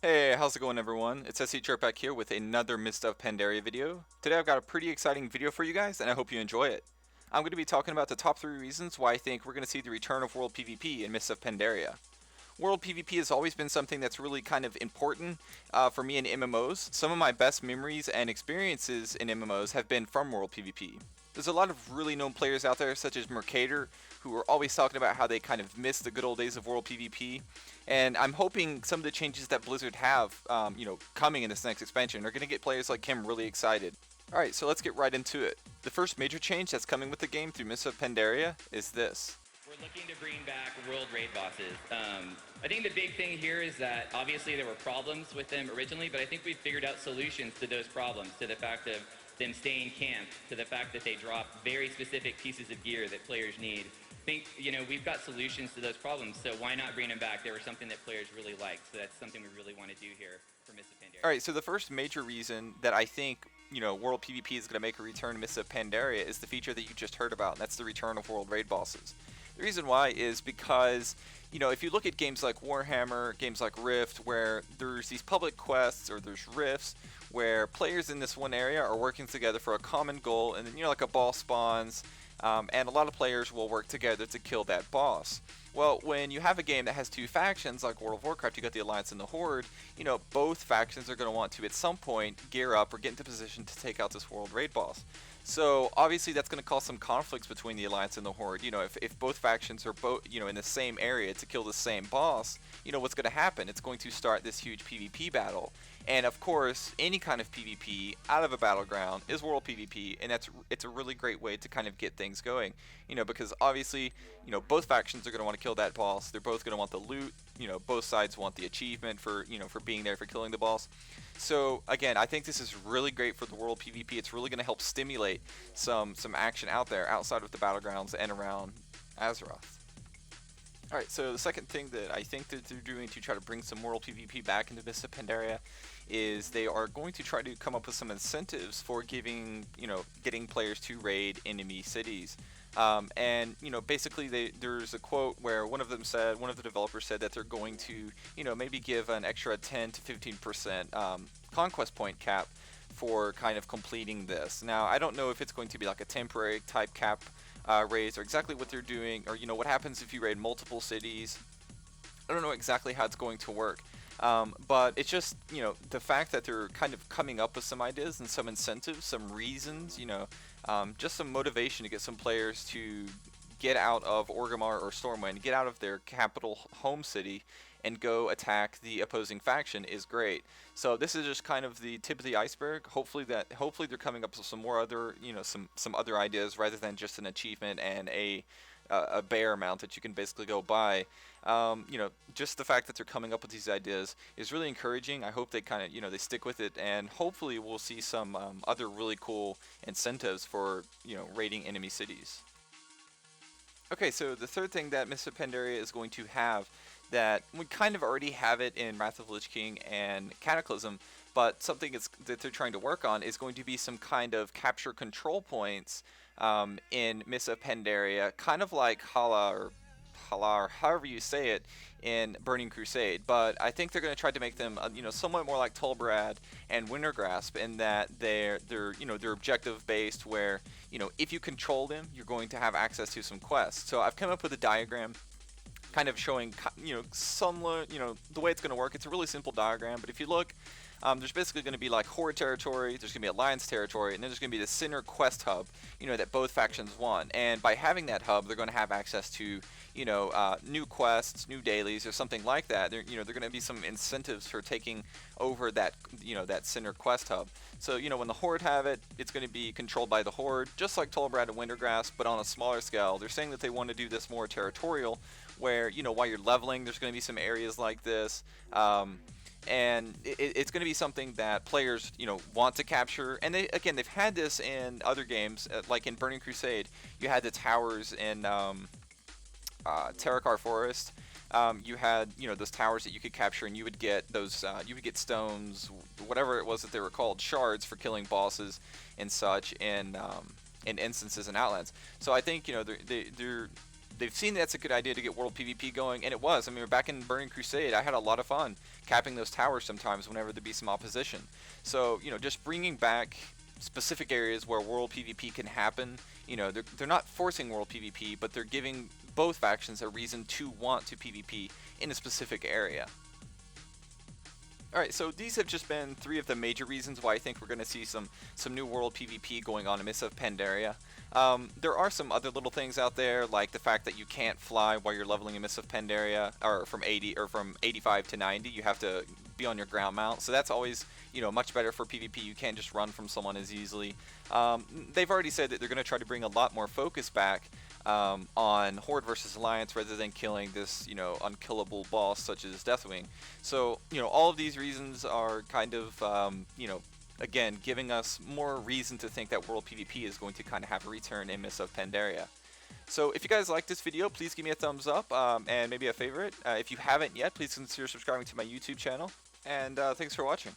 Hey, how's it going everyone? It's SCChirp back here with another Mist of Pandaria video. Today I've got a pretty exciting video for you guys and I hope you enjoy it. I'm going to be talking about the top 3 reasons why I think we're going to see the return of World PvP in Mist of Pandaria. World PvP has always been something that's really kind of important for me in MMOs. Some of my best memories and experiences in MMOs have been from World PvP. There's a lot of really known players out there, such as Mercator, who are always talking about how they kind of miss the good old days of World PvP. And I'm hoping some of the changes that Blizzard have, coming in this next expansion are going to get players like him really excited. Alright, so let's get right into it. The first major change that's coming with the game through Mists of Pandaria is this. We're looking to bring back world raid bosses. I think the big thing here is that obviously there were problems with them originally, but I think we've figured out solutions to those problems, to the fact of them staying camped, to the fact that they drop very specific pieces of gear that players need. I think, we've got solutions to those problems, so why not bring them back? They were something that players really liked, so that's something we really want to do here for Mists of Pandaria. Alright, so the first major reason that I think, World PvP is going to make a return to Mists of Pandaria is the feature that you just heard about, and that's the return of World Raid bosses. The reason why is because, if you look at games like Warhammer, games like Rift, where there's these public quests or there's rifts where players in this one area are working together for a common goal, and then, like a boss spawns, and a lot of players will work together to kill that boss. Well, when you have a game that has two factions, like World of Warcraft, you got the Alliance and the Horde, both factions are going to want to, at some point, gear up or get into position to take out this World Raid boss. So, obviously, that's going to cause some conflicts between the Alliance and the Horde. If both factions are in the same area to kill the same boss, what's going to happen? It's going to start this huge PvP battle. And, of course, any kind of PvP out of a battleground is World PvP, and it's a really great way to kind of get things going. Because, obviously, both factions are going to want to kill that boss. They're both going to want the loot. Both sides want the achievement for being there, for killing the boss. So again, I think this is really great for the World PvP. It's really going to help stimulate some action out there outside of the battlegrounds and around Azeroth. Alright, so the second thing that I think that they're doing to try to bring some World PvP back into Mists of Pandaria is they are going to try to come up with some incentives for getting players to raid enemy cities. Basically there's a quote where one of the developers said that they're going to, maybe give an extra 10 to 15% conquest point cap for kind of completing this. Now, I don't know if it's going to be like a temporary type cap raise, or exactly what they're doing, or what happens if you raid multiple cities. I don't know exactly how it's going to work. But it's just, the fact that they're kind of coming up with some ideas and some incentives, some reasons, just some motivation to get some players to get out of Orgrimmar or Stormwind, get out of their capital home city, and go attack the opposing faction is great. So this is just kind of the tip of the iceberg. Hopefully they're coming up with some more other, some other ideas rather than just an achievement and a bear mount that you can basically go buy. Just the fact that they're coming up with these ideas is really encouraging. I hope they kind of, they stick with it, and hopefully we'll see some other really cool incentives for, raiding enemy cities. Okay, so the third thing that Mists of Pandaria is going to have, that we kind of already have it in Wrath of the Lich King and Cataclysm, but something that they're trying to work on is going to be some kind of capture control points in Mists of Pandaria, kind of like Hala, or however you say it, in Burning Crusade. But I think they're going to try to make them, somewhat more like Tulbrad and Wintergrasp, in that they're objective based, where if you control them, you're going to have access to some quests. So I've come up with a diagram kind of showing, the way it's going to work. It's a really simple diagram, but if you look, there's basically going to be like Horde territory, there's going to be Alliance territory, and then there's going to be the center quest hub, that both factions want. And by having that hub, they're going to have access to, new quests, new dailies, or something like that. They're going to be some incentives for taking over that, that center quest hub. So, when the Horde have it, it's going to be controlled by the Horde, just like Tulbrad and Wintergrasp, but on a smaller scale. They're saying that they want to do this more territorial, where, while you're leveling, there's going to be some areas like this. And it's going to be something that players, want to capture. And they've had this in other games, like in Burning Crusade. You had the towers in Terrakar Forest. You had, those towers that you could capture, and you would get those, you would get stones, whatever it was that they were called, shards, for killing bosses and such in instances in Outlands. So I think, they're they've seen that's a good idea to get world PvP going, and it was. I mean, back in Burning Crusade, I had a lot of fun capping those towers sometimes whenever there'd be some opposition. So, you know, just bringing back specific areas where world PvP can happen. You know, they're not forcing world PvP, but they're giving both factions a reason to want to PvP in a specific area. Alright, so these have just been 3 of the major reasons why I think we're going to see some new world PvP going on in Mists of Pandaria. There are some other little things out there, like the fact that you can't fly while you're leveling in Mists of Pandaria, or from 85 to 90, you have to be on your ground mount. So that's always, you know, much better for PvP. You can't just run from someone as easily. They've already said that they're going to try to bring a lot more focus back on Horde versus Alliance rather than killing this, you know, unkillable boss such as Deathwing. So, you know, all of these reasons are kind of, you know, again, giving us more reason to think that world PvP is going to kind of have a return in Mists of Pandaria. So if you guys like this video, please give me a thumbs up and maybe a favorite. If you haven't yet, please consider subscribing to my YouTube channel. And thanks for watching.